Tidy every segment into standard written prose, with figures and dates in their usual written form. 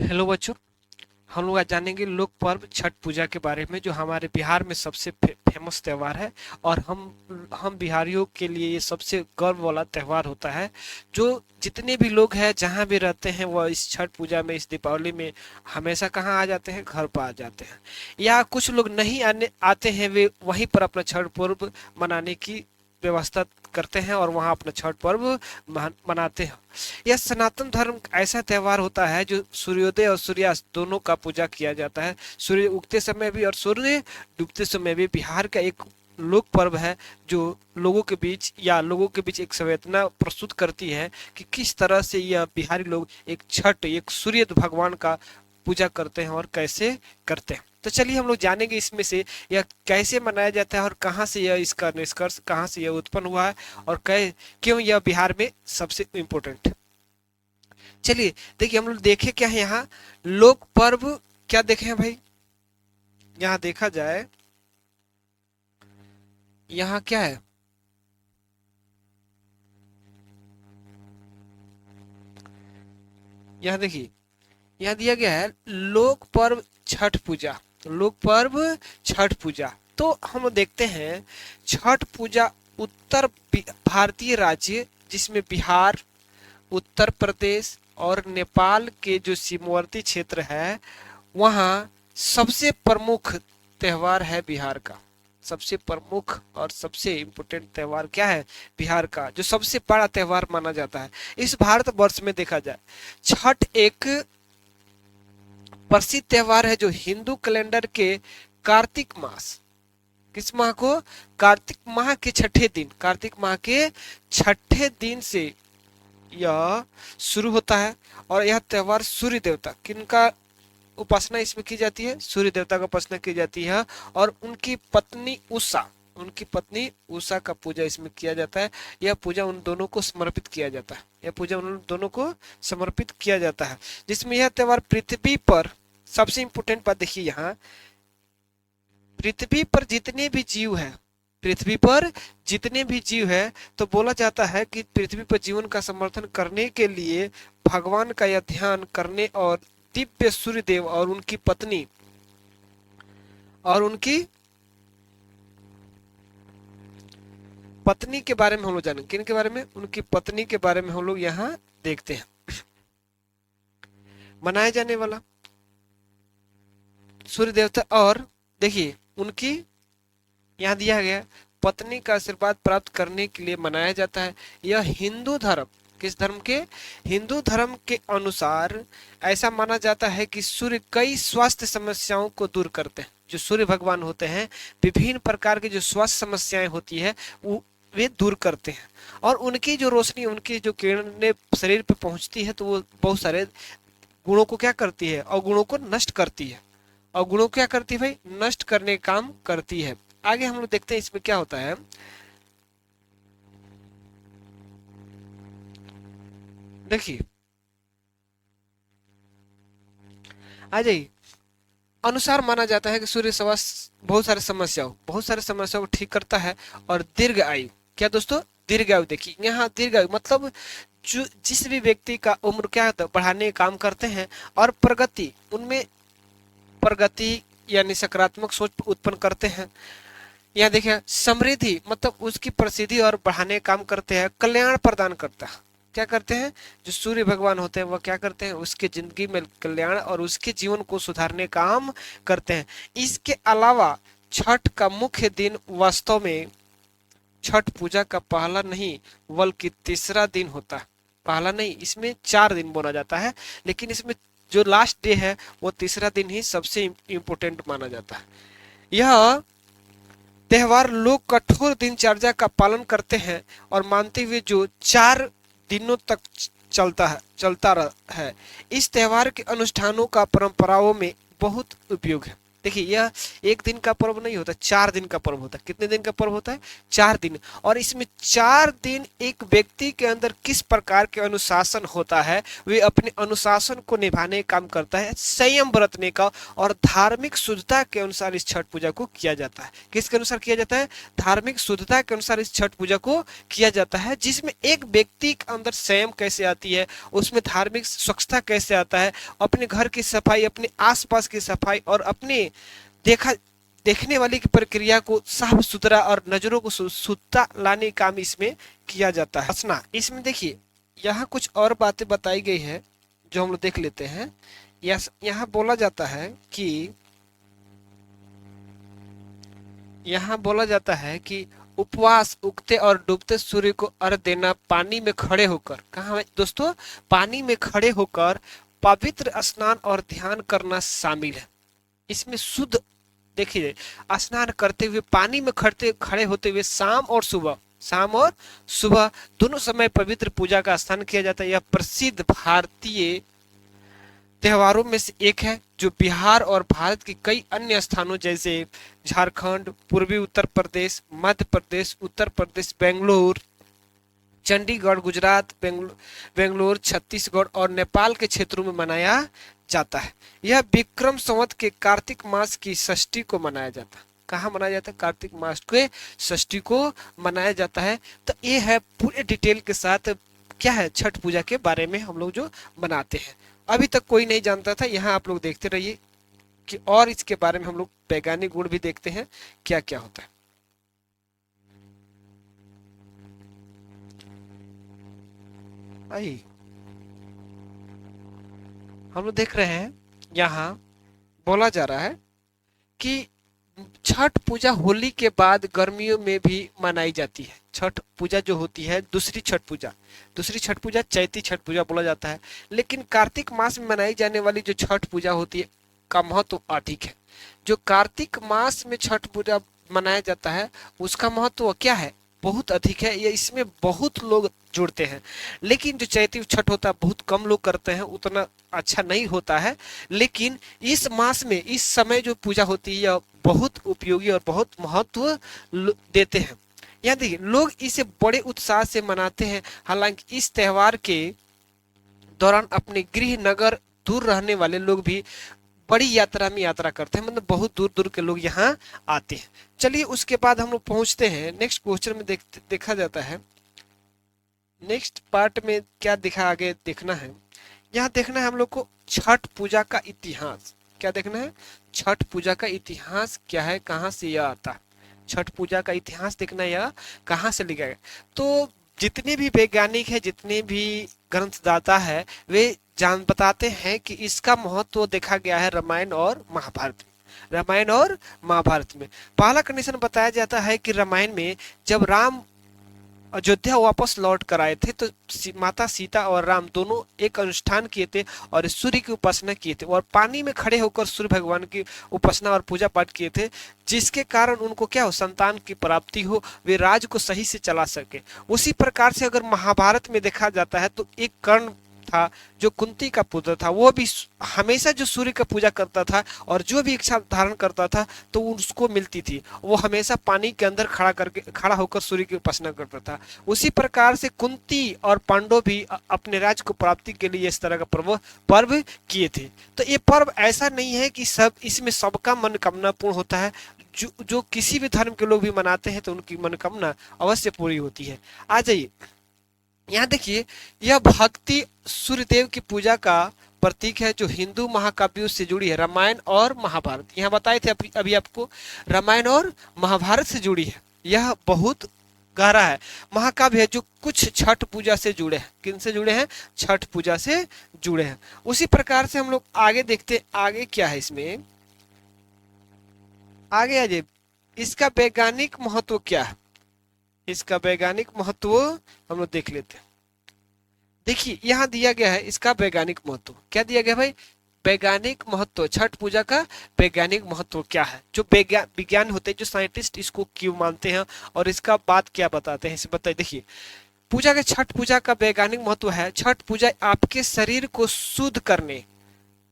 Hello बच्चों। हम लोग आज जानेंगे लोक पर्व छठ पूजा के बारे में, जो हमारे बिहार में सबसे फेमस त्यौहार है। और हम बिहारियों के लिए ये सबसे गर्व वाला त्यौहार होता है। जो जितने भी लोग हैं जहाँ भी रहते हैं वह इस छठ पूजा में, इस दीपावली में हमेशा कहाँ आ जाते हैं, घर पर आ जाते हैं। या कुछ लोग नहीं आने आते हैं, वे वहीं पर अपना छठ पर्व मनाने की व्यवस्था करते हैं और वहाँ अपना छठ पर्व मनाते हैं। यह सनातन धर्म ऐसा त्योहार होता है जो सूर्योदय और सूर्यास्त दोनों का पूजा किया जाता है। सूर्य उगते समय भी और सूर्य डूबते समय भी बिहार का एक लोक पर्व है, जो लोगों के बीच एक संवेदना प्रस्तुत करती है कि किस तरह से यह बिहारी लोग एक छठ, एक सूर्य भगवान का पूजा करते हैं और कैसे करते हैं। तो चलिए हम लोग जानेंगे इसमें से यह कैसे मनाया जाता है और कहाँ से यह इसका निष्कर्ष कहाँ से यह उत्पन्न हुआ है और क्यों यह बिहार में सबसे इम्पोर्टेंट है। चलिए देखिए, हम लोग देखे क्या है यहाँ लोक पर्व। क्या देखे हैं भाई, यहाँ देखा जाए, यहाँ क्या है, यहाँ देखिए, यहाँ दिया गया है लोक पर्व छठ पूजा। तो लोक पर्व छठ पूजा, तो हम देखते हैं छठ पूजा उत्तर भारतीय राज्य जिसमें बिहार, उत्तर प्रदेश और नेपाल के जो सीमावर्ती क्षेत्र है, वहाँ सबसे प्रमुख त्योहार है बिहार का। सबसे प्रमुख और सबसे इम्पोर्टेंट त्योहार क्या है बिहार का, जो सबसे बड़ा त्योहार माना जाता है इस भारतवर्ष में। देखा जाए, छठ एक प्रसिद्ध त्योहार है जो हिंदू कैलेंडर के कार्तिक मास, किस माह को, कार्तिक माह के छठे दिन, कार्तिक माह के छठे दिन से यह शुरू होता है। और यह त्योहार सूर्य देवता, किनका उपासना इसमें की जाती है, सूर्य देवता का उपासना की जाती है। और उनकी पत्नी उषा का पूजा इसमें किया जाता है। यह पूजा उन दोनों को समर्पित किया जाता है, यह पूजा उन दोनों को समर्पित किया जाता है। जिसमें यह त्योहार पृथ्वी पर, सबसे इंपोर्टेंट बात देखिए यहाँ, पृथ्वी पर जितने भी जीव है, पृथ्वी पर जितने भी जीव है, तो बोला जाता है कि पृथ्वी पर जीवन का समर्थन करने के लिए भगवान का यह ध्यान करने और दिव्य सूर्य देव और उनकी पत्नी के बारे में हम लोग जानेंगे। किन के बारे में, उनकी पत्नी के बारे में हम लोग यहाँ देखते हैं। मनाया जाने वाला सूर्य देवता, और देखिए उनकी यहाँ दिया गया पत्नी का आशीर्वाद प्राप्त करने के लिए मनाया जाता है। यह हिंदू धर्म, किस धर्म के, हिंदू धर्म के अनुसार ऐसा माना जाता है कि सूर्य कई स्वास्थ्य समस्याओं को दूर करते हैं। जो सूर्य भगवान होते हैं, विभिन्न प्रकार की जो स्वास्थ्य समस्याएं होती है वो वे दूर करते हैं। और उनकी जो रोशनी, उनकी जो किरणें शरीर पे पहुंचती है, तो वो बहुत सारे गुणों को क्या करती है, और गुणों को नष्ट करती है। और गुणों को क्या करती है भाई, नष्ट करने का काम करती है। आगे हम लोग देखते हैं इसमें क्या होता है। देखिए आ जाइए, अनुसार माना जाता है कि सूर्य स्वास्थ्य बहुत सारे समस्याओं को ठीक करता है। और दीर्घ आयु, क्या दोस्तों, दीर्घ आयु। देखिए यहाँ दीर्घ आयु मतलब जो जिस भी व्यक्ति का उम्र क्या होता है, बढ़ाने का काम करते हैं। और प्रगति, उनमें प्रगति यानी सकारात्मक सोच उत्पन्न करते हैं। यहाँ देखिए समृद्धि मतलब उसकी प्रसिद्धि और बढ़ाने का काम करते हैं। कल्याण प्रदान करता है, क्या करते हैं, जो सूर्य भगवान होते हैं वह क्या करते हैं, उसके जिंदगी में कल्याण और उसके जीवन को सुधारने का काम करते हैं। इसके अलावा छठ का मुख्य दिन वास्तव में छठ पूजा का पहला नहीं बल्कि तीसरा दिन होता है। पहला नहीं, इसमें 4 दिन बोला जाता है, लेकिन इसमें जो लास्ट डे है वो तीसरा दिन ही सबसे इम्पोर्टेंट माना जाता है। यह त्योहार लोग कठोर दिनचर्या का पालन करते हैं और मानते हुए जो 4 दिनों तक चलता है। इस त्योहार के अनुष्ठानों का परंपराओं में बहुत उपयोग है। देखिए यह एक दिन का पर्व नहीं होता, 4 दिन का पर्व होता है। कितने दिन का पर्व होता है? 4 दिन। और इसमें 4 दिन एक व्यक्ति के अंदर किस प्रकार के अनुशासन होता है, वे अपने अनुशासन को निभाने का काम करता है, संयम बरतने का, और धार्मिक शुद्धता के अनुसार इस छठ पूजा को किया जाता है। किसके अनुसार किया जाता है? धार्मिक शुद्धता के अनुसार इस छठ पूजा को किया जाता है, जिसमें एक व्यक्ति के अंदर संयम कैसे आती है, उसमें धार्मिक स्वच्छता कैसे आता है, अपने घर की सफाई, अपने आसपास की सफाई, और अपने देखा देखने वाली की प्रक्रिया को साफ सुथरा और नजरों को शुद्धता लाने का काम इसमें किया जाता है। हंसना, इसमें देखिए यहाँ कुछ और बातें बताई गई है जो हम लोग देख लेते हैं। यहाँ बोला जाता है कि यहाँ बोला जाता है कि उपवास, उगते और डूबते सूर्य को अर्घ देना, पानी में खड़े होकर, कहाँ दोस्तों? पानी में खड़े होकर पवित्र स्नान और ध्यान करना शामिल है। इसमें शुद्ध, देखिए स्नान करते हुए पानी में खड़े होते हुए शाम और सुबह दोनों समय पवित्र पूजा का स्थान किया जाता है। यह प्रसिद्ध भारतीय त्योहारों में से एक है, जो बिहार और भारत के कई अन्य स्थानों जैसे झारखंड, पूर्वी उत्तर प्रदेश, मध्य प्रदेश, उत्तर प्रदेश, बेंगलुरु, चंडीगढ़, गुजरात, बेंगलोर, छत्तीसगढ़ और नेपाल के क्षेत्रों में मनाया जाता है। यह विक्रम संवत के कार्तिक मास की षष्ठी को मनाया जाता है। कहाँ मनाया जाता है? कार्तिक मास के षष्ठी को मनाया जाता है। तो ये है पूरे डिटेल के साथ क्या है छठ पूजा के बारे में हम लोग जो मनाते हैं। अभी तक कोई नहीं जानता था, यहाँ आप लोग देखते रहिए कि और इसके बारे में हम लोग वैज्ञानिक गुण भी देखते हैं क्या क्या होता है। आई हम लोग देख रहे हैं, यहाँ बोला जा रहा है कि छठ पूजा होली के बाद गर्मियों में भी मनाई जाती है। छठ पूजा जो होती है, दूसरी छठ पूजा चैती छठ पूजा बोला जाता है, लेकिन कार्तिक मास में मनाई जाने वाली जो छठ पूजा होती है का महत्व अधिक है। जो कार्तिक मास में छठ पूजा मनाया जाता है उसका महत्व क्या है? बहुत अधिक है। ये इसमें बहुत लोग जुड़ते हैं, लेकिन जो चैती छठ होता है बहुत कम लोग करते हैं, उतना अच्छा नहीं होता है। लेकिन इस मास में इस समय जो पूजा होती है यह बहुत उपयोगी और बहुत महत्व देते हैं। यहाँ देखिए लोग इसे बड़े उत्साह से मनाते हैं। हालांकि इस त्योहार के दौरान अपने गृह नगर दूर रहने वाले लोग भी बड़ी यात्रा में यात्रा करते हैं, मतलब बहुत दूर दूर के लोग यहाँ आते हैं। चलिए उसके बाद हम लोग पहुंचते हैं नेक्स्ट क्वेश्चन में। देखा जाता है नेक्स्ट पार्ट में क्या दिखा, आगे देखना है। यहाँ देखना है हम लोग को छठ पूजा का इतिहास। क्या देखना है? छठ पूजा का इतिहास क्या है, कहाँ से यह आता है। छठ पूजा का इतिहास देखना है, यह कहाँ से लिखा गया। तो जितने भी वैज्ञानिक है, जितने भी ग्रंथदाता है, वे बताते हैं कि इसका महत्व देखा गया है रामायण और महाभारत में। रामायण और महाभारत में पहला कंडीशन बताया जाता है कि रामायण में जब राम अयोध्या वापस लौट कर आए थे तो माता सीता और राम दोनों एक अनुष्ठान किए थे और सूर्य की उपासना किए थे, और पानी में खड़े होकर सूर्य भगवान की उपासना और पूजा पाठ किए थे, जिसके कारण उनको क्या हो, संतान की प्राप्ति हो, वे राज्य को सही से चला सके। उसी प्रकार से अगर महाभारत में देखा जाता है तो एक कर्ण था जो कुंती का पुत्र था, वो भी हमेशा जो सूर्य का पूजा करता था और जो भी इच्छा धारण करता था तो उसको मिलती थी। वो हमेशा पानी के अंदर खड़ा होकर सूर्य की उपासना करता था। उसी प्रकार से कुंती और पांडव भी अपने राज्य को प्राप्ति के लिए इस तरह का पर्व किए थे। तो ये पर्व ऐसा नहीं है कि इसमें सबका मनोकामना पूर्ण होता है। जो किसी भी धर्म के लोग भी मनाते हैं तो उनकी मनोकामना अवश्य पूरी होती है। आ जाइए यहाँ देखिए, यह भक्ति सूर्यदेव की पूजा का प्रतीक है जो हिंदू महाकाव्यों से जुड़ी है। रामायण और महाभारत यहाँ बताए थे अभी आपको, रामायण और महाभारत से जुड़ी है। यह बहुत गहरा है महाकाव्य है जो कुछ छठ पूजा से जुड़े हैं। किन से जुड़े हैं? छठ पूजा से जुड़े हैं। उसी प्रकार से हम लोग आगे देखते, आगे क्या है इसमें, आगे आइए इसका वैज्ञानिक महत्व क्या है। इसका वैज्ञानिक महत्व हम लोग देख लेते हैं। देखिए यहाँ दिया गया है इसका वैज्ञानिक महत्व। क्या दिया गया भाई? वैज्ञानिक महत्व। छठ पूजा का वैज्ञानिक महत्व क्या है? जो विज्ञान होते हैं, जो साइंटिस्ट इसको क्यों मानते हैं और इसका बात क्या बताते हैं, इसे बताइए। देखिए पूजा के छठ पूजा का वैज्ञानिक महत्व है, छठ पूजा आपके शरीर को शुद्ध करने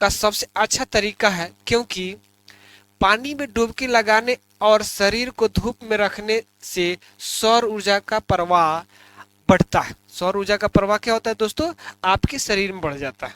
का सबसे अच्छा तरीका है, क्योंकि पानी में डुबकी लगाने और शरीर को धूप में रखने से सौर ऊर्जा का प्रवाह बढ़ता है। सौर ऊर्जा का प्रवाह क्या होता है दोस्तों, आपके शरीर में बढ़ जाता है।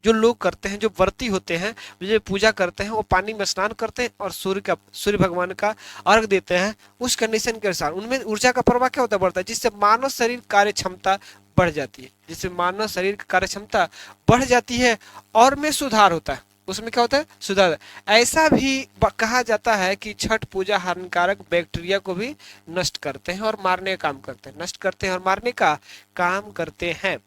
जो लोग करते हैं, जो व्रती होते हैं, जो पूजा करते हैं, वो पानी में स्नान करते हैं और सूर्य भगवान का अर्घ देते हैं, उस कंडीशन के अनुसार उनमें ऊर्जा का प्रवाह क्या होता है, बढ़ता है, जिससे मानव शरीर कार्य क्षमता बढ़ जाती है, जिससे मानव शरीर की कार्य क्षमता बढ़ जाती है और में सुधार होता है। उसमें क्या होता है, सुधार। ऐसा भी कहा जाता है कि छठ पूजा हानिकारक बैक्टीरिया को भी नष्ट करते हैं और मारने का काम करते हैं, नष्ट करते हैं और मारने का काम करते हैं।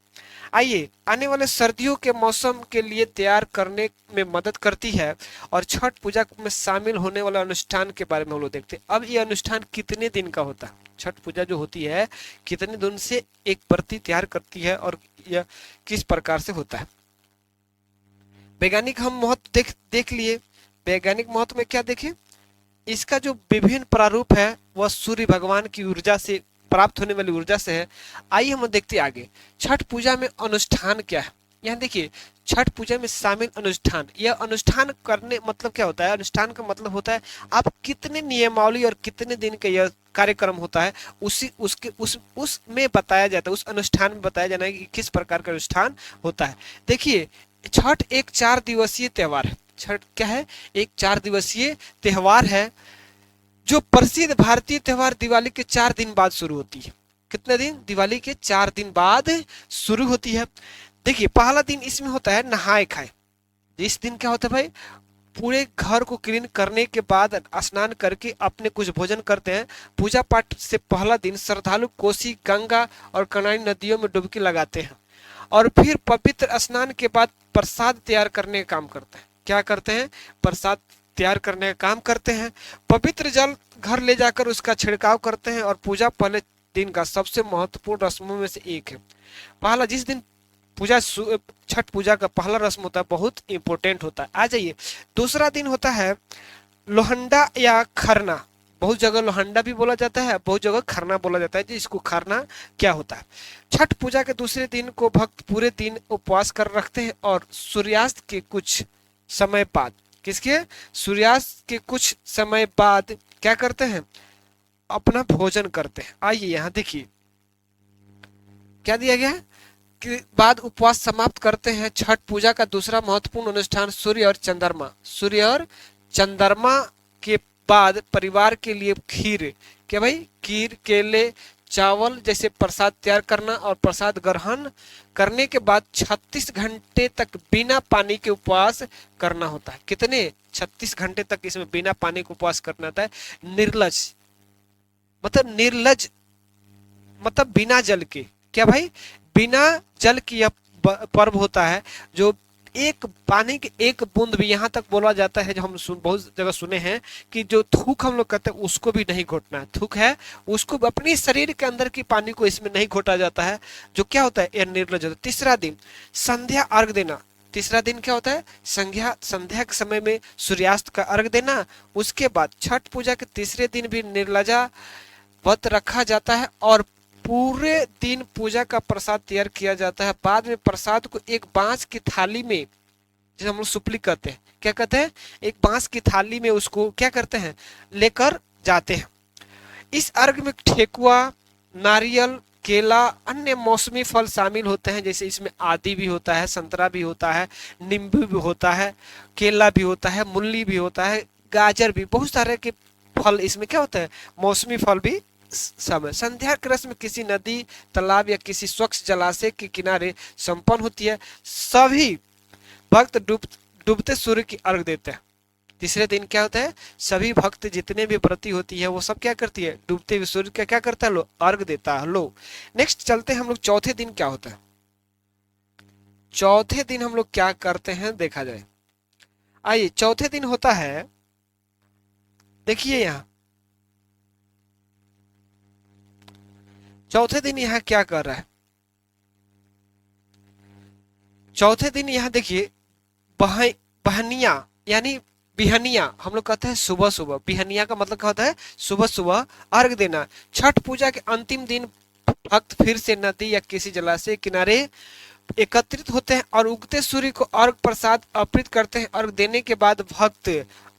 आइए आने वाले सर्दियों के मौसम के लिए तैयार करने में मदद करती है और छठ पूजा में शामिल होने वाले अनुष्ठान के बारे में हम लोग देखते हैं। अब ये अनुष्ठान कितने दिन का होता है, छठ पूजा जो होती है कितने दिन से एक व्रती तैयार करती है और यह किस प्रकार से होता है। वैज्ञानिक हम महत्व देख लिए। वैज्ञानिक महत्व में क्या देखें, इसका जो विभिन्न प्रारूप है वह सूर्य भगवान की ऊर्जा से प्राप्त होने वाली ऊर्जा से है। आइए हम देखते हैं आगे छठ पूजा में अनुष्ठान क्या है। यहाँ देखिए छठ पूजा में शामिल अनुष्ठान, यह अनुष्ठान करने मतलब क्या होता है, अनुष्ठान का मतलब होता है आप कितने नियमावली और कितने दिन का यह कार्यक्रम होता है उसमें बताया जाता है, उस अनुष्ठान में बताया जाना है कि किस प्रकार का अनुष्ठान होता है। देखिए छठ एक 4 दिवसीय त्योहार है। छठ क्या है, एक 4 दिवसीय त्योहार है जो प्रसिद्ध भारतीय त्योहार दिवाली के 4 दिन बाद शुरू होती है। कितने दिन, दिवाली के 4 दिन बाद शुरू होती है। देखिए पहला दिन इसमें होता है नहाए खाए। इस दिन क्या होता है भाई, पूरे घर को क्लीन करने के बाद स्नान करके अपने कुछ भोजन करते हैं। पूजा पाठ से पहला दिन श्रद्धालु कोसी, गंगा और कनाई नदियों में डुबकी लगाते हैं और फिर पवित्र स्नान के बाद प्रसाद तैयार करने का काम करते हैं। क्या करते हैं, प्रसाद तैयार करने का काम करते हैं। पवित्र जल घर ले जाकर उसका छिड़काव करते हैं और पूजा पहले दिन का सबसे महत्वपूर्ण रस्मों में से एक है। पहला जिस दिन पूजा, छठ पूजा का पहला रस्म होता है, बहुत इंपॉर्टेंट होता है। आ जाइए दूसरा दिन होता है लोहंडा या खरना। बहुत जगह लोहंडा भी बोला जाता है, बहुत जगह खरना बोला जाता है। जिसको खरना क्या होता है, छठ पूजा के दूसरे दिन को भक्त पूरे दिन उपवास कर रखते हैं और सूर्यास्त के कुछ समय बाद, किसके, सूर्यास्त के कुछ समय बाद क्या करते हैं, अपना भोजन करते हैं। आइए यहाँ देखिए क्या दिया गया है कि बाद उपवास समाप्त करते हैं। छठ पूजा का दूसरा महत्वपूर्ण अनुष्ठान सूर्य और चंद्रमा। सूर्य और चंद्रमा के बाद परिवार के लिए खीर, क्या भाई, खीर, केले, चावल जैसे प्रसाद तैयार करना और प्रसाद ग्रहण करने के बाद 36 घंटे तक बिना पानी के उपवास करना होता है। कितने, 36 घंटे तक इसमें बिना पानी के उपवास करना होता है। निर्लज मतलब बिना जल के, क्या भाई, बिना जल की यह पर्व होता है जो एक पानी की एक बूंद भी, यहाँ तक बोला जाता है, जो हम बहुत जगह सुने हैं कि जो थूक हम लोग कहते हैं उसको भी नहीं घोटना है। थूक है उसको अपने शरीर के अंदर की पानी को इसमें नहीं घोटा जाता है, जो क्या होता है, यह निर्लज होता है। तीसरा दिन संध्या अर्घ देना। तीसरा दिन क्या होता है, संध्या के समय में सूर्यास्त का अर्घ देना। उसके बाद छठ पूजा के तीसरे दिन भी निर्लजा व्रत रखा जाता है और पूरे दिन पूजा का प्रसाद तैयार किया जाता है। बाद में प्रसाद को एक बांस की थाली में, जिसे हम लोग सुपली कहते हैं, क्या कहते हैं, एक बांस की थाली में उसको क्या करते हैं, लेकर जाते हैं। इस अर्घ में ठेकुआ, नारियल, केला, अन्य मौसमी फल शामिल होते हैं। जैसे इसमें आदी भी होता है, संतरा भी होता है, नींबू भी होता है, केला भी होता है, मूली भी होता है, गाजर भी, बहुत सारे के फल इसमें क्या होता है, मौसमी फल भी समय। संध्या की रस्म किसी नदी, तालाब या किसी स्वच्छ जलाशय के किनारे संपन्न होती है। सभी भक्त डूबते सूर्य की अर्घ देते हैं। तीसरे दिन क्या होता है, सभी भक्त जितने भी व्रती होती है वो सब क्या करती है, डूबते हुए सूर्य का क्या करता है, लो अर्घ देता है। लो नेक्स्ट चलते हैं हम लोग, चौथे दिन क्या होता है। चौथे दिन हम लोग क्या करते हैं देखा जाए। आइए चौथे दिन होता है, देखिए यहाँ चौथे दिन यहाँ क्या कर रहा है। चौथे दिन यहाँ देखिए बहनिया यानी बिहनिया, हम लोग कहते हैं सुबह सुबह। बिहनिया का मतलब क्या होता है, सुबह सुबह अर्घ देना। छठ पूजा के अंतिम दिन भक्त फिर से नदी या किसी जलाशय किनारे एकत्रित होते हैं और उगते सूर्य को अर्घ प्रसाद अर्पित करते हैं। अर्घ देने के बाद भक्त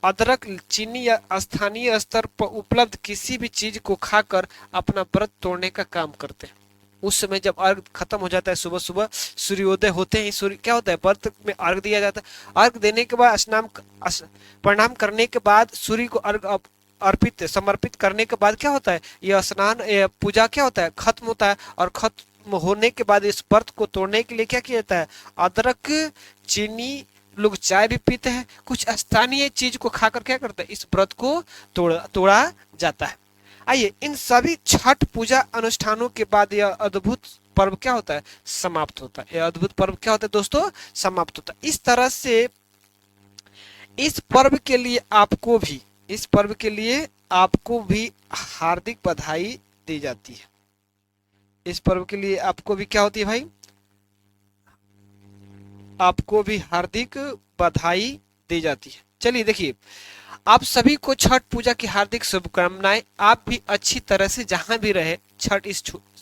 अदरक, चीनी या स्थानीय स्तर पर उपलब्ध किसी भी चीज को खाकर अपना व्रत तोड़ने का काम करते हैं। उस समय जब अर्घ खत्म हो जाता है, सुबह सुबह सूर्योदय होते ही सूर्य क्या होता है, व्रत में अर्घ दिया जाता है। अर्घ देने के बाद प्रणाम करने के बाद सूर्य को अर्घ अर्पित समर्पित करने के बाद क्या होता है, यह स्नान पूजा क्या होता है, खत्म होता है। और खत्म होने के बाद इस व्रत को तोड़ने के लिए क्या किया जाता है, अदरक, चीनी, लोग चाय भी पीते हैं, कुछ स्थानीय चीज को खाकर क्या करते हैं, इस व्रत को तोड़ा जाता है। आइए, इन सभी छठ पूजा अनुष्ठानों के बाद यह अद्भुत पर्व क्या होता है, समाप्त होता है। यह अद्भुत पर्व क्या होता है दोस्तों, समाप्त होता है। इस तरह से इस पर्व के लिए आपको भी इस पर्व के लिए आपको भी हार्दिक बधाई दी जाती है। इस पर्व के लिए आपको भी क्या होती है भाई, आपको भी हार्दिक बधाई दी जाती है। चलिए देखिए, आप सभी को छठ पूजा की हार्दिक शुभकामनाएं। आप भी अच्छी तरह से जहां भी रहे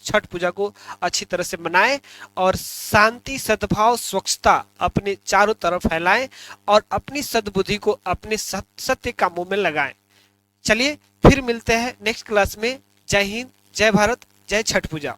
छठ पूजा को अच्छी तरह से मनाएं और शांति, सद्भाव, स्वच्छता अपने चारों तरफ फैलाएं और अपनी सद्बुद्धि को अपने सत्य कामों में लगाएं। चलिए फिर मिलते हैं नेक्स्ट क्लास में। जय हिंद, जय भारत, जय छठ पूजा।